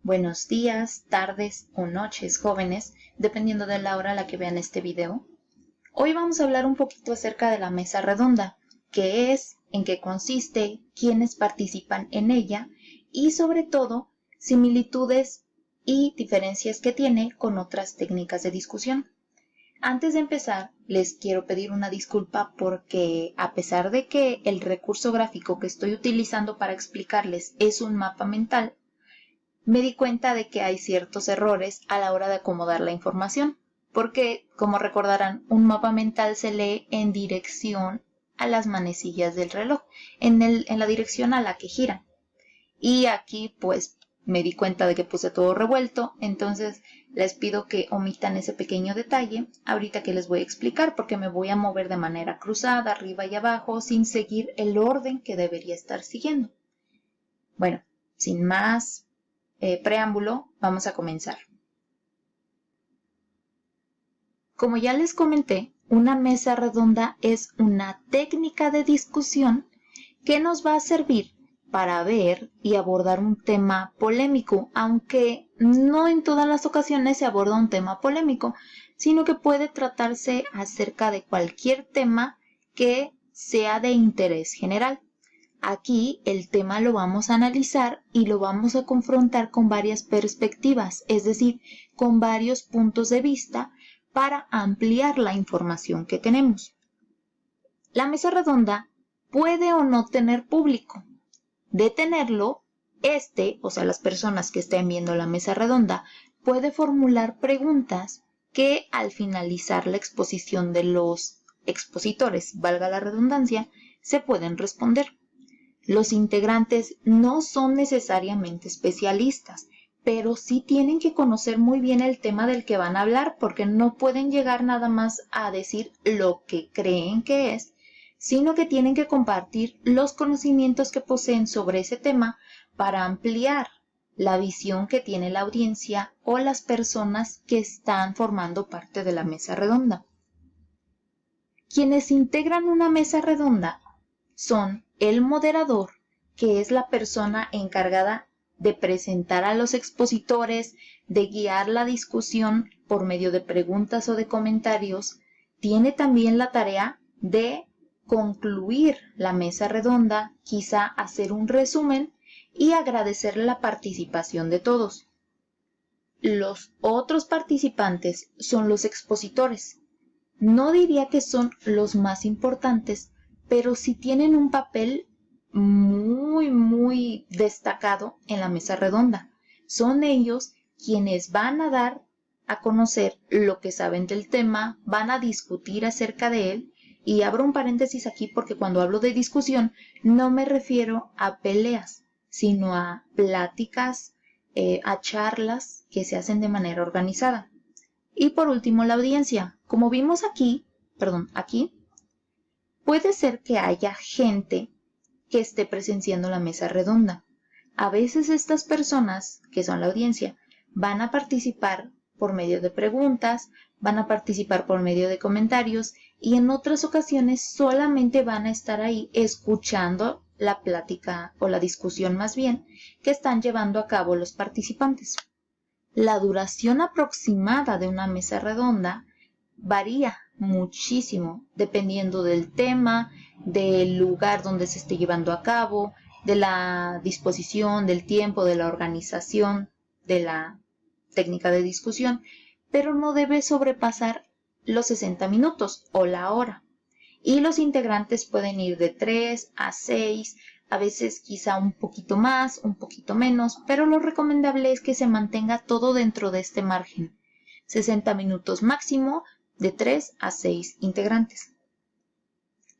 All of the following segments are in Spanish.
Buenos días, tardes o noches, jóvenes, dependiendo de la hora a la que vean este video. Hoy vamos a hablar un poquito acerca de la mesa redonda, qué es, en qué consiste, quiénes participan en ella y sobre todo similitudes y diferencias que tiene con otras técnicas de discusión. Antes de empezar, les quiero pedir una disculpa porque a pesar de que el recurso gráfico que estoy utilizando para explicarles es un mapa mental, me di cuenta de que hay ciertos errores a la hora de acomodar la información, porque, como recordarán, un mapa mental se lee en dirección a las manecillas del reloj, en la dirección a la que giran. Y aquí, pues, me di cuenta de que puse todo revuelto, entonces les pido que omitan ese pequeño detalle ahorita que les voy a explicar, porque me voy a mover de manera cruzada, arriba y abajo, sin seguir el orden que debería estar siguiendo. Bueno, sin más preámbulo, vamos a comenzar. Como ya les comenté, una mesa redonda es una técnica de discusión que nos va a servir para ver y abordar un tema polémico, aunque no en todas las ocasiones se aborda un tema polémico, sino que puede tratarse acerca de cualquier tema que sea de interés general. Aquí el tema lo vamos a analizar y lo vamos a confrontar con varias perspectivas, es decir, con varios puntos de vista para ampliar la información que tenemos. La mesa redonda puede o no tener público. De tenerlo, o sea, las personas que estén viendo la mesa redonda, puede formular preguntas que al finalizar la exposición de los expositores, valga la redundancia, se pueden responder. Los integrantes no son necesariamente especialistas, pero sí tienen que conocer muy bien el tema del que van a hablar, porque no pueden llegar nada más a decir lo que creen que es, sino que tienen que compartir los conocimientos que poseen sobre ese tema para ampliar la visión que tiene la audiencia o las personas que están formando parte de la mesa redonda. Quienes integran una mesa redonda son el moderador, que es la persona encargada de presentar a los expositores, de guiar la discusión por medio de preguntas o de comentarios. Tiene también la tarea de concluir la mesa redonda, quizá hacer un resumen y agradecer la participación de todos. Los otros participantes son los expositores. No diría que son los más importantes, pero sí tienen un papel muy destacado en la mesa redonda. Son ellos quienes van a dar a conocer lo que saben del tema, van a discutir acerca de él, y abro un paréntesis aquí porque cuando hablo de discusión no me refiero a peleas, sino a pláticas, a charlas que se hacen de manera organizada. Y por último, la audiencia. Como vimos aquí, puede ser que haya gente que esté presenciando la mesa redonda. A veces estas personas, que son la audiencia, van a participar por medio de preguntas, van a participar por medio de comentarios y en otras ocasiones solamente van a estar ahí escuchando la plática o la discusión más bien que están llevando a cabo los participantes. La duración aproximada de una mesa redonda varía muchísimo dependiendo del tema, del lugar donde se esté llevando a cabo, de la disposición, del tiempo, de la organización, de la técnica de discusión, pero no debe sobrepasar los 60 minutos o la hora. Y los integrantes pueden ir de 3 a 6, a veces quizá un poquito más, un poquito menos, pero lo recomendable es que se mantenga todo dentro de este margen. 60 minutos máximo, de 3 a 6 integrantes.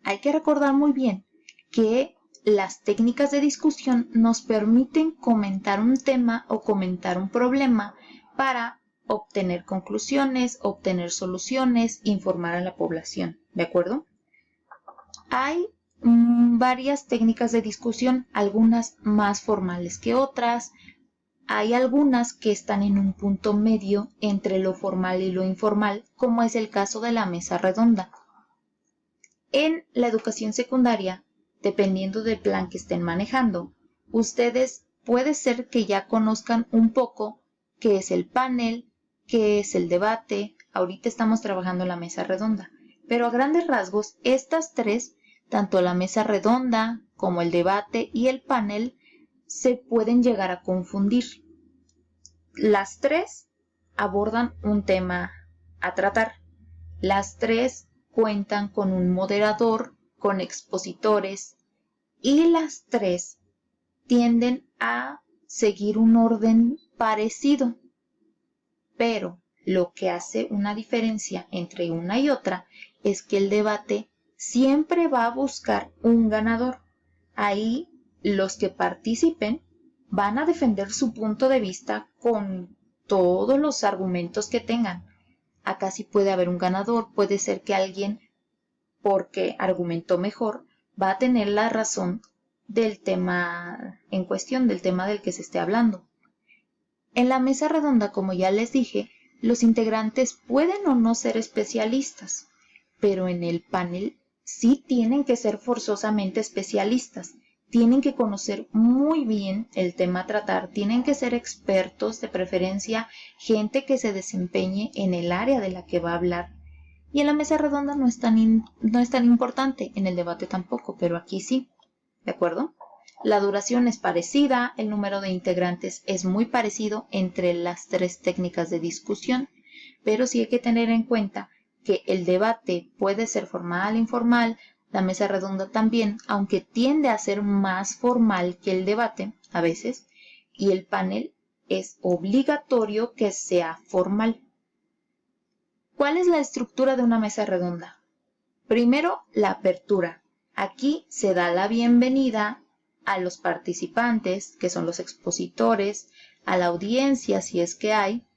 Hay que recordar muy bien que las técnicas de discusión nos permiten comentar un tema o comentar un problema para obtener conclusiones, obtener soluciones, informar a la población, ¿de acuerdo? Hay varias técnicas de discusión, algunas más formales que otras. Hay algunas que están en un punto medio entre lo formal y lo informal, como es el caso de la mesa redonda. En la educación secundaria, dependiendo del plan que estén manejando, ustedes puede ser que ya conozcan un poco qué es el panel, qué es el debate. Ahorita estamos trabajando en la mesa redonda, pero a grandes rasgos, estas tres, tanto la mesa redonda como el debate y el panel, se pueden llegar a confundir. Las tres abordan un tema a tratar. Las tres cuentan con un moderador, con expositores, y las tres tienden a seguir un orden parecido. Pero lo que hace una diferencia entre una y otra es que el debate siempre va a buscar un ganador. Ahí los que participen van a defender su punto de vista con todos los argumentos que tengan. Acá sí puede haber un ganador, puede ser que alguien, porque argumentó mejor, va a tener la razón del tema en cuestión, del tema del que se esté hablando. En la mesa redonda, como ya les dije, los integrantes pueden o no ser especialistas, pero en el panel sí tienen que ser forzosamente especialistas. Tienen que conocer muy bien el tema a tratar, tienen que ser expertos, de preferencia gente que se desempeñe en el área de la que va a hablar. Y en la mesa redonda no es tan importante, en el debate tampoco, pero aquí sí. ¿De acuerdo? La duración es parecida, el número de integrantes es muy parecido entre las tres técnicas de discusión, pero sí hay que tener en cuenta que el debate puede ser formal, informal, la mesa redonda también, aunque tiende a ser más formal que el debate a veces, y el panel es obligatorio que sea formal. ¿Cuál es la estructura de una mesa redonda? Primero, la apertura. Aquí se da la bienvenida a los participantes, que son los expositores, a la audiencia, si es que hay.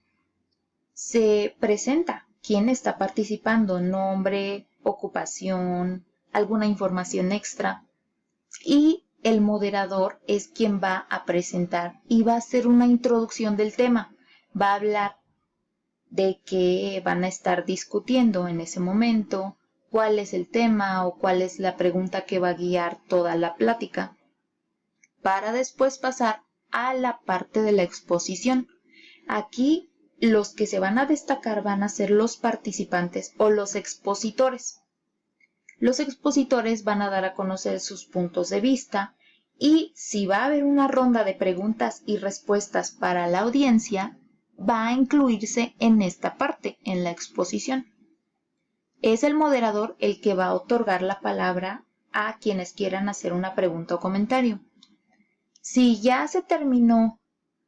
Se presenta quién está participando, nombre, ocupación, alguna información extra. Y el moderador es quien va a presentar y va a hacer una introducción del tema. Va a hablar de qué van a estar discutiendo en ese momento, cuál es el tema o cuál es la pregunta que va a guiar toda la plática, para después pasar a la parte de la exposición. Aquí los que se van a destacar van a ser los participantes o los expositores. Los expositores van a dar a conocer sus puntos de vista y si va a haber una ronda de preguntas y respuestas para la audiencia, va a incluirse en esta parte, en la exposición. Es el moderador el que va a otorgar la palabra a quienes quieran hacer una pregunta o comentario. Si ya se terminó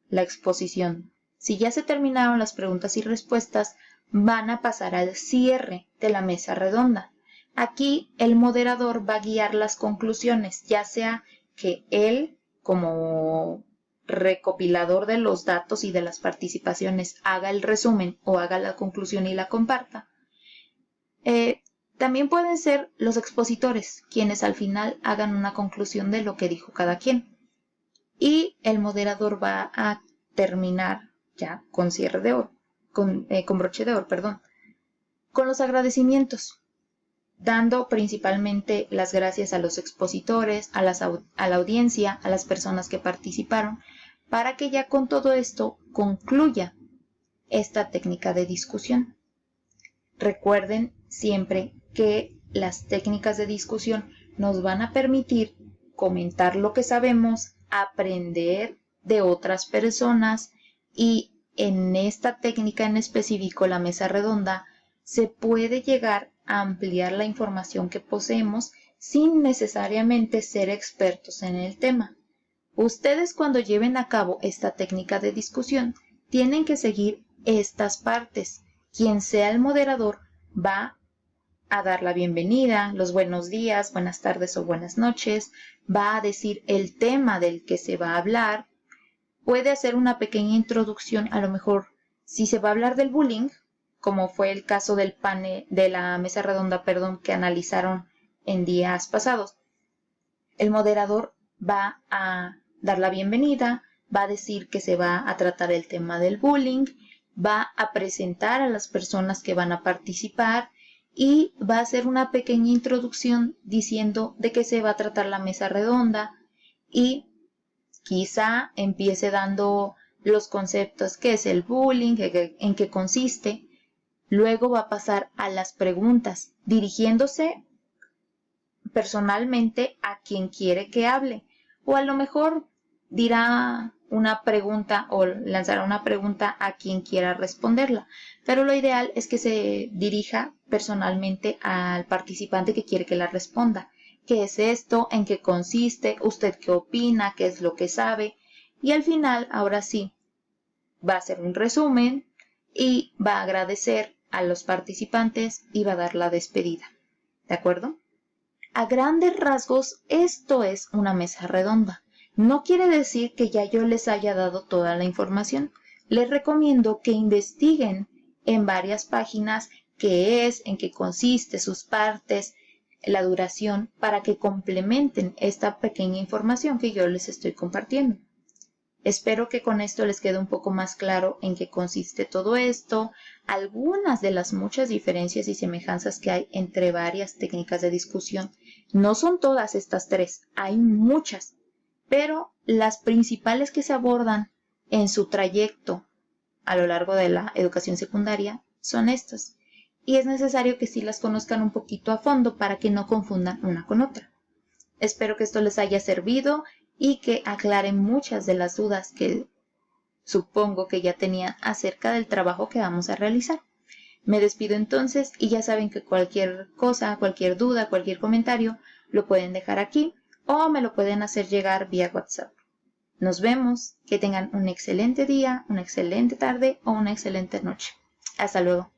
la exposición, si ya se terminaron las preguntas y respuestas, van a pasar al cierre de la mesa redonda. Aquí el moderador va a guiar las conclusiones, ya sea que él, como recopilador de los datos y de las participaciones, haga el resumen o haga la conclusión y la comparta. También pueden ser los expositores, quienes al final hagan una conclusión de lo que dijo cada quien. Y el moderador va a terminar ya con cierre de oro, con broche de oro, perdón, con los agradecimientos, dando principalmente las gracias a los expositores, a la audiencia, a las personas que participaron, para que ya con todo esto concluya esta técnica de discusión. Recuerden siempre que las técnicas de discusión nos van a permitir comentar lo que sabemos, aprender de otras personas y en esta técnica en específico, la mesa redonda, se puede llegar a ampliar la información que poseemos sin necesariamente ser expertos en el tema. Ustedes cuando lleven a cabo esta técnica de discusión tienen que seguir estas partes. Quien sea el moderador va a dar la bienvenida, los buenos días, buenas tardes o buenas noches, va a decir el tema del que se va a hablar, puede hacer una pequeña introducción, a lo mejor si se va a hablar del bullying, como fue el caso del panel, de la mesa redonda, perdón, que analizaron en días pasados. El moderador va a dar la bienvenida, va a decir que se va a tratar el tema del bullying, va a presentar a las personas que van a participar y va a hacer una pequeña introducción diciendo de qué se va a tratar la mesa redonda y Quizá empiece dando los conceptos, qué es el bullying, en qué consiste. Luego va a pasar a las preguntas, dirigiéndose personalmente a quien quiere que hable. O a lo mejor dirá una pregunta o lanzará una pregunta a quien quiera responderla. Pero lo ideal es que se dirija personalmente al participante que quiere que la responda. ¿Qué es esto? ¿En qué consiste? ¿Usted qué opina? ¿Qué es lo que sabe? Y al final, ahora sí, va a hacer un resumen y va a agradecer a los participantes y va a dar la despedida. ¿De acuerdo? A grandes rasgos, esto es una mesa redonda. No quiere decir que ya yo les haya dado toda la información. Les recomiendo que investiguen en varias páginas qué es, en qué consiste, sus partes, la duración, para que complementen esta pequeña información que yo les estoy compartiendo. Espero que con esto les quede un poco más claro en qué consiste todo esto, algunas de las muchas diferencias y semejanzas que hay entre varias técnicas de discusión. No son todas estas tres, hay muchas, pero las principales que se abordan en su trayecto a lo largo de la educación secundaria son estas. Y es necesario que sí las conozcan un poquito a fondo para que no confundan una con otra. Espero que esto les haya servido y que aclaren muchas de las dudas que supongo que ya tenían acerca del trabajo que vamos a realizar. Me despido entonces y ya saben que cualquier cosa, cualquier duda, cualquier comentario lo pueden dejar aquí o me lo pueden hacer llegar vía WhatsApp. Nos vemos, que tengan un excelente día, una excelente tarde o una excelente noche. Hasta luego.